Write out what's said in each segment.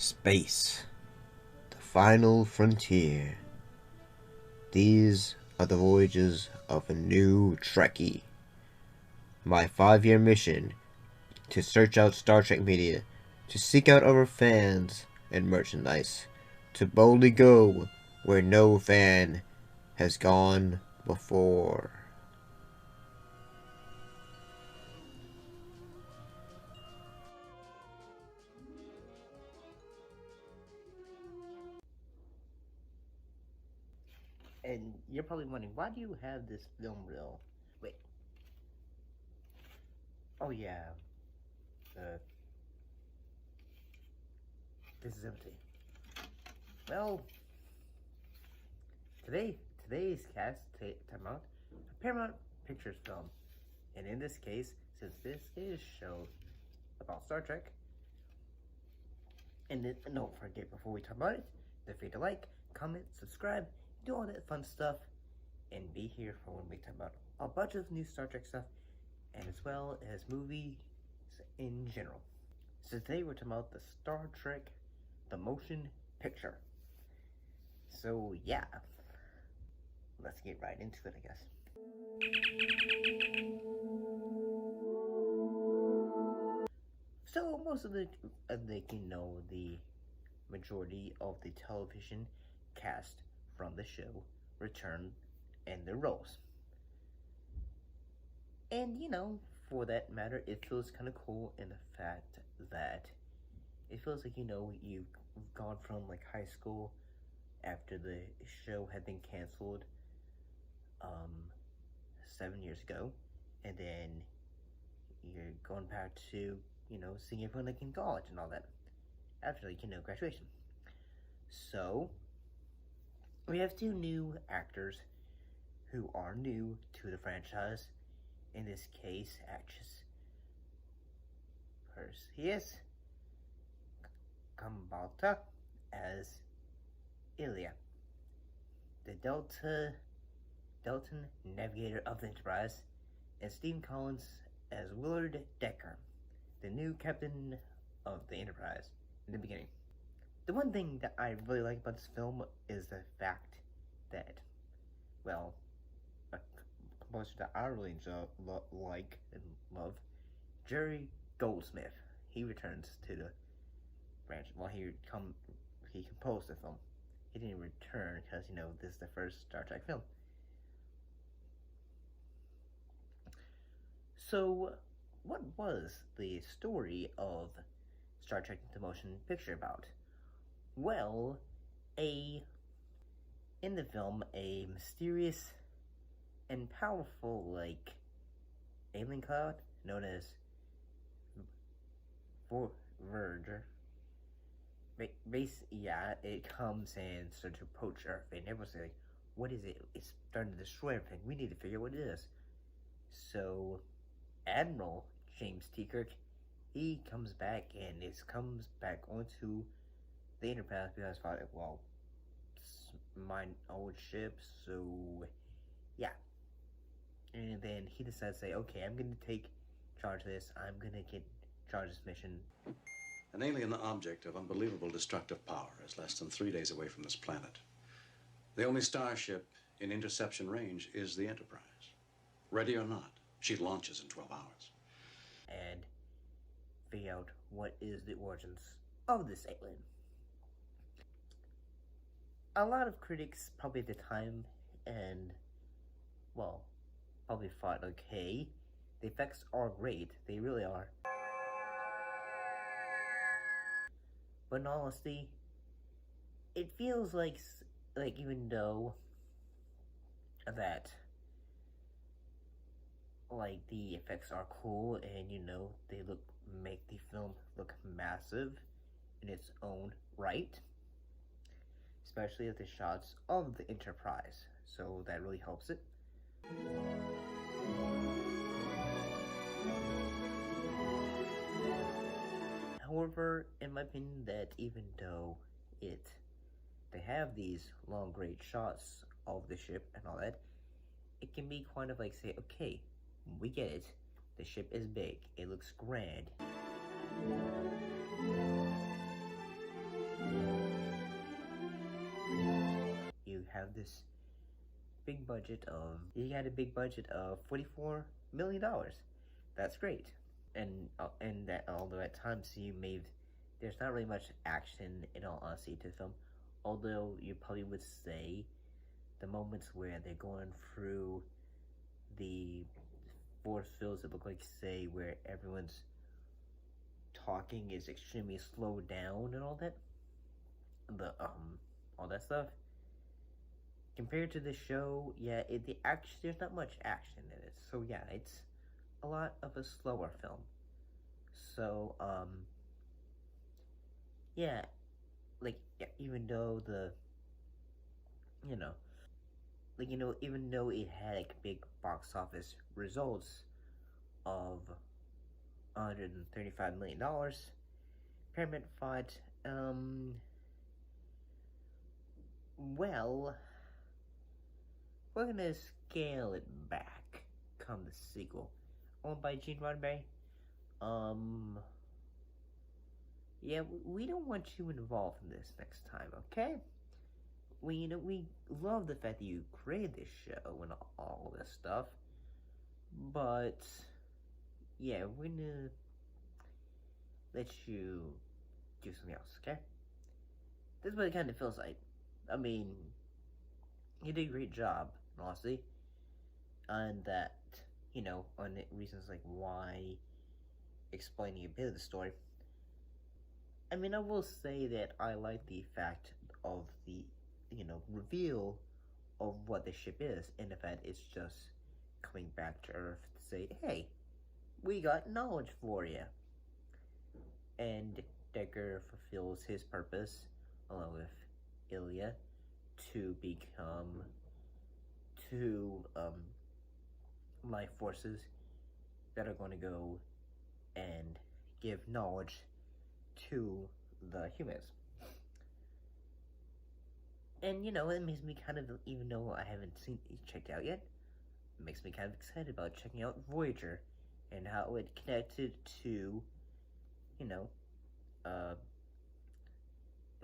Space, the final frontier. These are the voyages of a new Trekkie. My 5-year mission to search out Star Trek media, to seek out our fans and merchandise, to boldly go where no fan has gone before. And you're probably wondering, why do you have this film reel? Wait. Oh yeah. Uh, this is empty. Well, today's cast time out a Paramount Pictures film, and in this case, since this is a show about Star Trek, and don't forget before we talk about it, don't forget to like, comment, subscribe, do all that fun stuff, and be here for when we talk about a bunch of new Star Trek stuff, and as well as movies in general. So today we're talking about the Star Trek, the motion picture. So yeah, let's get right into it, I guess. So most of the majority of the television cast from the show return in their roles. And for that matter, it feels kind of cool in the fact that it feels like you've gone from like high school after the show had been canceled 7 years ago, and then you're going back to seeing everyone like in college and all that after graduation. So we have two new actors who are new to the franchise. In this case, actress Perseus Kambata as Ilya, the Delton navigator of the Enterprise, and Steve Collins as Willard Decker, the new captain of the Enterprise in the beginning. The one thing that I really like about this film is the fact that, well, a composer that I really like and love, Jerry Goldsmith. He returns to the branch. Well, he composed the film. He didn't return because this is the first Star Trek film. So, what was the story of Star Trek the Motion Picture about? Well, in the film, a mysterious and powerful, alien cloud known as Verger. It comes and starts to approach Earth, and everyone's like, what is it? It's starting to destroy everything. We need to figure out what it is. So, Admiral James T. Kirk, he comes back, and it comes back onto the Enterprise because it's my old ship, so yeah. And then he decides to say, okay, I'm going to take charge of this. I'm going to get charge of this mission. An alien object of unbelievable destructive power is less than 3 days away from this planet. The only starship in interception range is the Enterprise. Ready or not, she launches in 12 hours. And figure out what is the origins of this alien. A lot of critics, probably at the time, and, probably thought, okay, the effects are great. They really are. But in honesty, it feels like even though that the effects are cool and they make the film look massive in its own right, especially at the shots of the Enterprise, so that really helps it. However, in my opinion, that even though they have these long great shots of the ship and all that, it can be kind of say, okay, we get it, the ship is big, it looks grand. this big budget of, he had a big budget of $44 million. That's great. And that, although at times there's not really much action in all honesty to the film, although you probably would say the moments where they're going through the force fields that look like, say, where everyone's talking is extremely slowed down and all that, all that stuff. Compared to the show, yeah, there's not much action in it. So yeah, it's a lot of a slower film. So, yeah, like, yeah, even though even though it had like big box office results of $135 million, Paramount thought, well, we're gonna scale it back come the sequel. Owned by Gene Roddenberry. Yeah, we don't want you involved in this next time, okay? We love the fact that you created this show and all this stuff, but yeah, we're gonna let you do something else, okay? This is what it kind of feels like. I mean, you did a great job, honestly, on that, on the reasons like why, explaining a bit of the story. I mean, I will say that I like the fact of the, reveal of what the ship is, and the fact it's just coming back to Earth to say, hey, we got knowledge for you. And Decker fulfills his purpose, along with Ilya, to become two life forces that are going to go and give knowledge to the humans. And it makes me kind of, even though I haven't checked out yet, it makes me kind of excited about checking out Voyager and how it connected to, the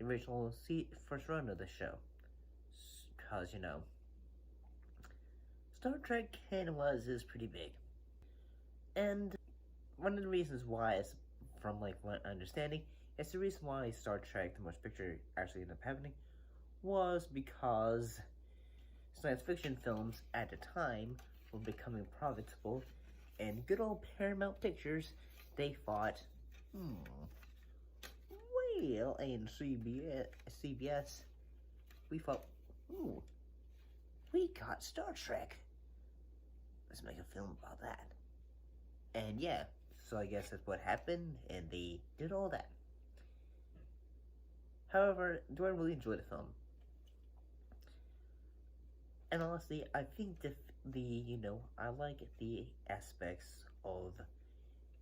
original first run of the show. Because, Star Trek canon-wise is pretty big. And one of the reasons why is, from like my understanding, it's the reason why Star Trek The Motion Picture actually ended up happening was because science fiction films at the time were becoming profitable, and good old Paramount Pictures, they thought, well, and CBS, we thought, ooh, we got Star Trek. Let's make a film about that. And yeah, so I guess that's what happened, and they did all that. However, do I really enjoy the film? And honestly, I think I like the aspects of,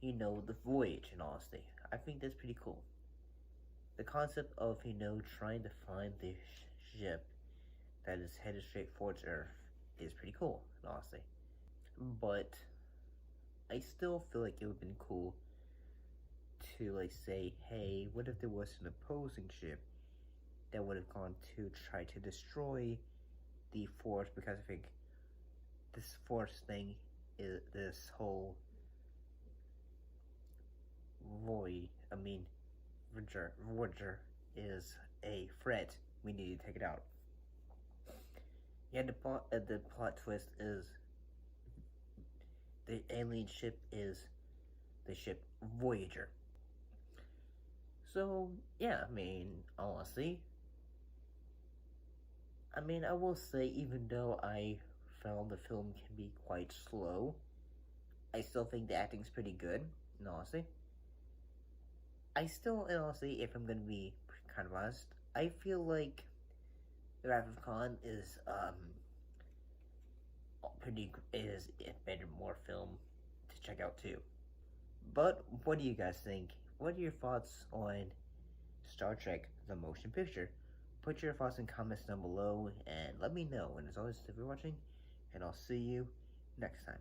the voyage, and honestly. I think that's pretty cool. The concept of, trying to find the ship that is headed straight towards Earth is pretty cool, honestly. But I still feel like it would have been cool to, like, say, hey, what if there was an opposing ship that would have gone to try to destroy the Force, because I think this Force thing is, this whole Voyager is a threat. We need to take it out. Yeah, the plot twist is the alien ship is the ship Voyager. So, yeah, honestly, I will say, even though I found the film can be quite slow, I still think the acting's pretty good, honestly. Honestly, if I'm gonna be kind of honest, I feel like The Wrath of Khan is, a better, more film to check out too. But what do you guys think? What are your thoughts on Star Trek The Motion Picture? Put your thoughts in comments down below and let me know. And as always, if you're watching, and I'll see you next time.